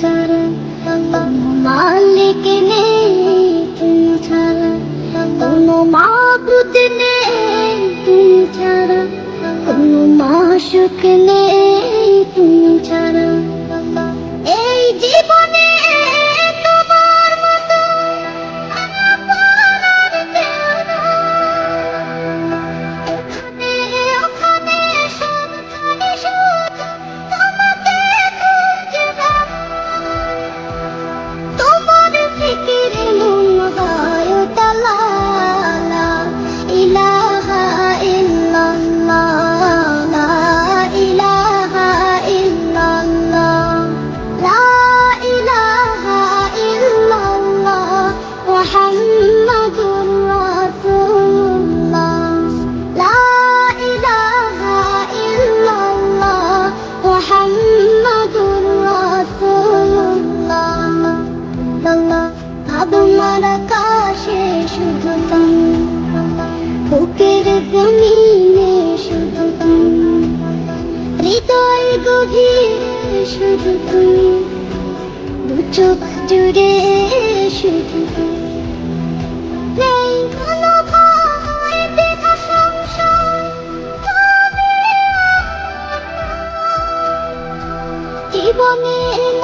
ছাড়া কোনো মালিক নেই তুমি ছাড়া, কোনো মাবুদ নেই তুমি ছাড়া, কোনো মাশুক নেই তুমি ছাড়া। এই জীবনে তোমার মতো আপন আর কেউ নেই। ওখানে সবখানে শুধু তোমাকে খুঁজে বেড়াই। তোমার ফিকিরে মন হয় উতালা, লা ইলাহা ইল্লাল্লাহ, লা ইলাহা ইল্লাল্লাহ, লা ইলাহা ইল্লাল্লাহ মুহাম্মাদুর রাসূলুল্লাহ, লা ইলাহা ইল্লাল্লাহ মুহাম্মাদুর রাসূলুল্লাহ। ভাবনার আকাশে শুধু তুমি, বুকের জমিনে শুধু তুমি, হৃদয় গভীরে শুধু তুমি, দু চোখ জুড়ে শুধু তুমি। নেই কোনো ভয় দ্বিধা সংশয়, তুমি জীবনের